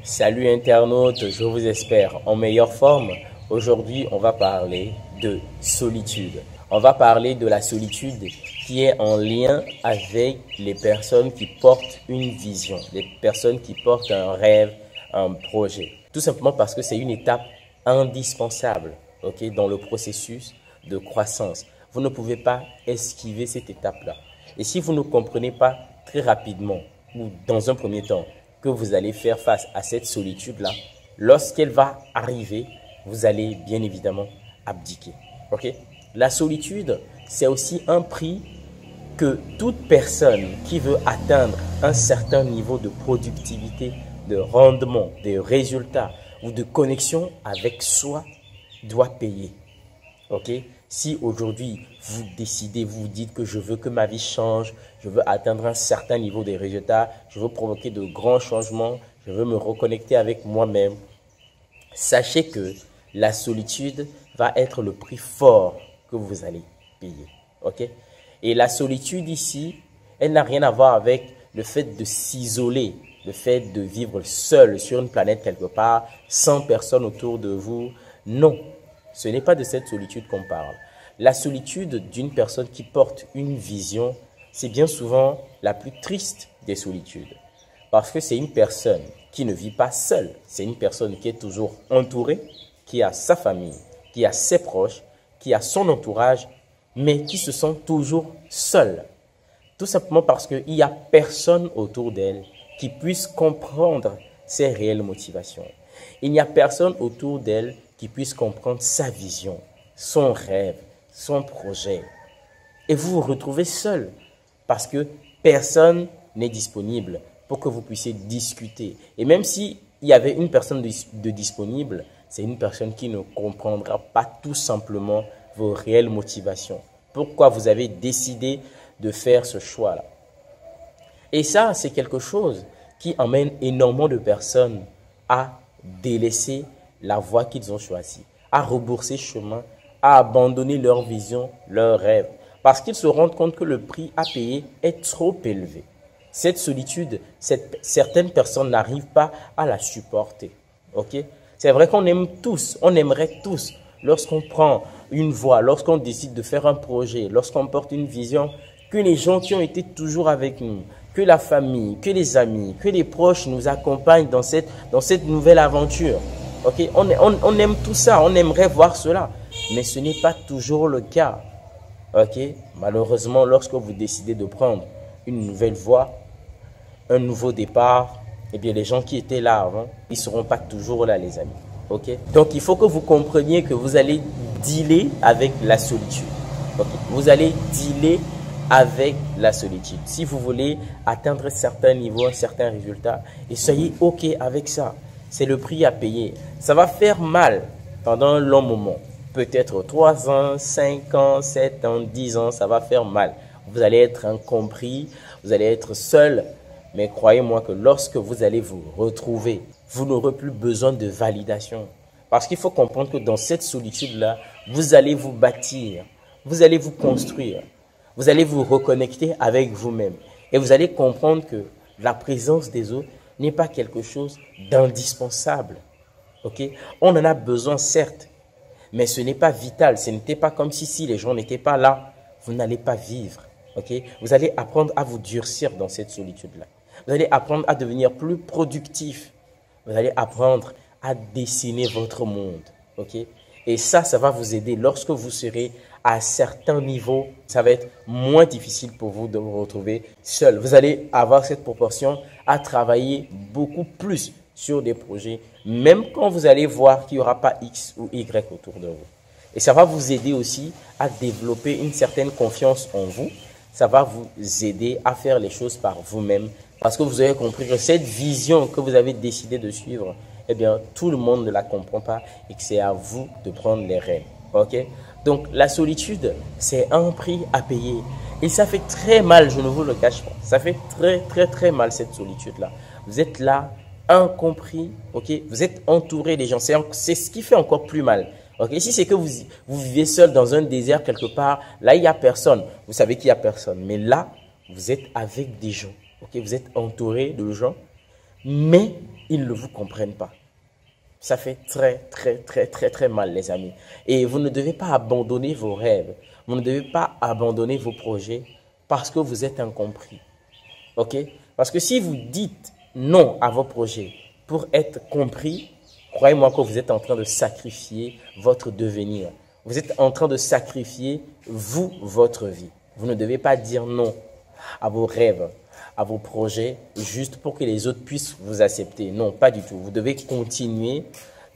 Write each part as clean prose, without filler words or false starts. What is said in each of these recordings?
Salut internautes, je vous espère en meilleure forme. Aujourd'hui, on va parler de solitude. On va parler de la solitude qui est en lien avec les personnes qui portent une vision, les personnes qui portent un rêve, un projet. Tout simplement parce que c'est une étape indispensable, dans le processus de croissance. Vous ne pouvez pas esquiver cette étape-là. Et si vous ne comprenez pas très rapidement ou dans un premier temps que vous allez faire face à cette solitude-là, lorsqu'elle va arriver, vous allez bien évidemment abdiquer. La solitude, c'est aussi un prix que toute personne qui veut atteindre un certain niveau de productivité, de rendement, de résultats ou de connexion avec soi doit payer. Si aujourd'hui vous décidez, vous dites que je veux que ma vie change, je veux atteindre un certain niveau de résultats, je veux provoquer de grands changements, je veux me reconnecter avec moi-même, sachez que la solitude va être le prix fort que vous allez payer. Et la solitude ici, elle n'a rien à voir avec le fait de s'isoler, le fait de vivre seul sur une planète quelque part, sans personne autour de vous. Non. Ce n'est pas de cette solitude qu'on parle. La solitude d'une personne qui porte une vision, c'est bien souvent la plus triste des solitudes. Parce que c'est une personne qui ne vit pas seule. C'est une personne qui est toujours entourée, qui a sa famille, qui a ses proches, qui a son entourage, mais qui se sent toujours seule. Tout simplement parce qu'il n'y a personne autour d'elle qui puisse comprendre ses réelles motivations. Il n'y a personne autour d'elle qui puisse comprendre sa vision, son rêve, son projet. Et vous vous retrouvez seul parce que personne n'est disponible pour que vous puissiez discuter. Et même s'il y avait une personne de disponible, c'est une personne qui ne comprendra pas tout simplement vos réelles motivations. Pourquoi vous avez décidé de faire ce choix-là. Et ça, c'est quelque chose qui emmène énormément de personnes à délaisser la voie qu'ils ont choisie, à rebourser chemin, à abandonner leur vision, leur rêve, parce qu'ils se rendent compte que le prix à payer est trop élevé. Cette solitude, certaines personnes n'arrivent pas à la supporter. C'est vrai qu'on aime tous, on aimerait tous, lorsqu'on prend une voie, lorsqu'on décide de faire un projet, lorsqu'on porte une vision, que les gens qui ont été toujours avec nous, que la famille, que les amis, que les proches nous accompagnent dans cette nouvelle aventure. On aime tout ça, on aimerait voir cela, mais ce n'est pas toujours le cas. Malheureusement, lorsque vous décidez de prendre une nouvelle voie, un nouveau départ, eh bien les gens qui étaient là avant, ils ne seront pas toujours là, les amis. Donc il faut que vous compreniez que vous allez dealer avec la solitude. Vous allez dealer avec la solitude. Si vous voulez atteindre un certain niveau, un certain résultat, et soyez OK avec ça. C'est le prix à payer. Ça va faire mal pendant un long moment. Peut-être 3 ans, 5 ans, 7 ans, 10 ans, ça va faire mal. Vous allez être incompris, vous allez être seul. Mais croyez-moi que lorsque vous allez vous retrouver, vous n'aurez plus besoin de validation. Parce qu'il faut comprendre que dans cette solitude-là, vous allez vous bâtir, vous allez vous construire, vous allez vous reconnecter avec vous-même. Et vous allez comprendre que la présence des autres n'est pas quelque chose d'indispensable. On en a besoin, certes, mais ce n'est pas vital. Ce n'était pas comme si les gens n'étaient pas là, vous n'allez pas vivre. Vous allez apprendre à vous durcir dans cette solitude-là. Vous allez apprendre à devenir plus productif. Vous allez apprendre à dessiner votre monde. Et ça va vous aider lorsque vous serez à certains niveaux. Ça va être moins difficile pour vous de vous retrouver seul. Vous allez avoir cette proportion à travailler beaucoup plus sur des projets, même quand vous allez voir qu'il n'y aura pas X ou Y autour de vous. Et ça va vous aider aussi à développer une certaine confiance en vous. Ça va vous aider à faire les choses par vous-même parce que vous avez compris que cette vision que vous avez décidé de suivre, eh bien, tout le monde ne la comprend pas et que c'est à vous de prendre les rênes. Donc, la solitude, c'est un prix à payer. Et ça fait très mal, je ne vous le cache pas. Ça fait très, très, très mal cette solitude-là. Vous êtes là, incompris, Vous êtes entouré des gens. C'est ce qui fait encore plus mal. Si c'est que vous vivez seul dans un désert quelque part, là, il n'y a personne. Vous savez qu'il n'y a personne. Mais là, vous êtes avec des gens. Vous êtes entouré de gens. Mais ils ne vous comprennent pas. Ça fait très mal, les amis. Et vous ne devez pas abandonner vos rêves. Vous ne devez pas abandonner vos projets parce que vous êtes incompris. OK? Parce que si vous dites non à vos projets pour être compris, croyez-moi que vous êtes en train de sacrifier votre devenir. Vous êtes en train de sacrifier, vous, votre vie. Vous ne devez pas dire non à vos rêves, à vos projets, juste pour que les autres puissent vous accepter. Non, pas du tout. Vous devez continuer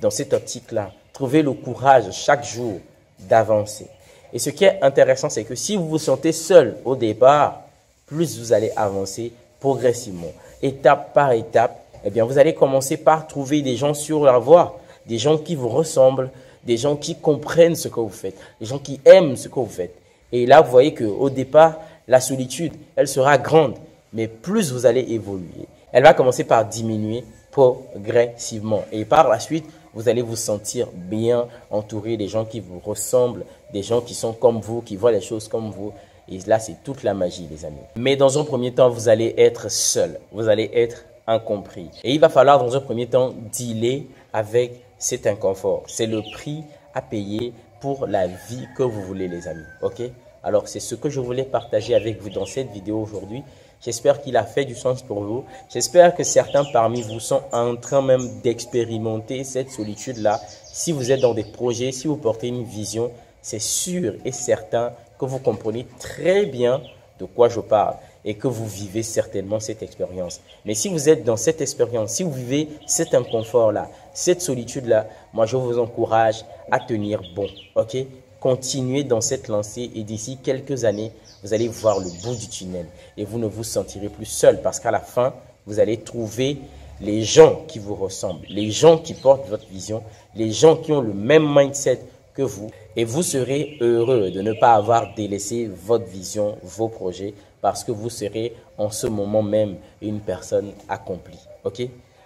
dans cette optique-là. Trouvez le courage chaque jour d'avancer. Et ce qui est intéressant, c'est que si vous vous sentez seul au départ, plus vous allez avancer progressivement, étape par étape. Eh bien, vous allez commencer par trouver des gens sur la voie, des gens qui vous ressemblent, des gens qui comprennent ce que vous faites, des gens qui aiment ce que vous faites. Et là, vous voyez qu'au départ, la solitude, elle sera grande. Mais plus vous allez évoluer, elle va commencer par diminuer progressivement. Et par la suite, vous allez vous sentir bien entouré des gens qui vous ressemblent, des gens qui sont comme vous, qui voient les choses comme vous. Et là, c'est toute la magie, les amis. Mais dans un premier temps, vous allez être seul. Vous allez être incompris. Et il va falloir, dans un premier temps, dealer avec cet inconfort. C'est le prix à payer pour la vie que vous voulez, les amis. OK? Alors, c'est ce que je voulais partager avec vous dans cette vidéo aujourd'hui. J'espère qu'il a fait du sens pour vous. J'espère que certains parmi vous sont en train même d'expérimenter cette solitude-là. Si vous êtes dans des projets, si vous portez une vision, c'est sûr et certain que vous comprenez très bien de quoi je parle et que vous vivez certainement cette expérience. Mais si vous êtes dans cette expérience, si vous vivez cet inconfort-là, cette solitude-là, moi je vous encourage à tenir bon. OK? Continuez dans cette lancée et d'ici quelques années, vous allez voir le bout du tunnel et vous ne vous sentirez plus seul parce qu'à la fin, vous allez trouver les gens qui vous ressemblent, les gens qui portent votre vision, les gens qui ont le même mindset que vous et vous serez heureux de ne pas avoir délaissé votre vision, vos projets parce que vous serez en ce moment même une personne accomplie. OK?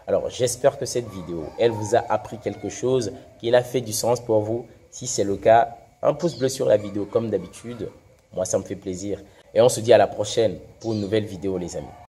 Alors, j'espère que cette vidéo, elle vous a appris quelque chose, qu'il a fait du sens pour vous. Si c'est le cas, un pouce bleu sur la vidéo comme d'habitude. Moi, ça me fait plaisir. Et on se dit à la prochaine pour une nouvelle vidéo, les amis.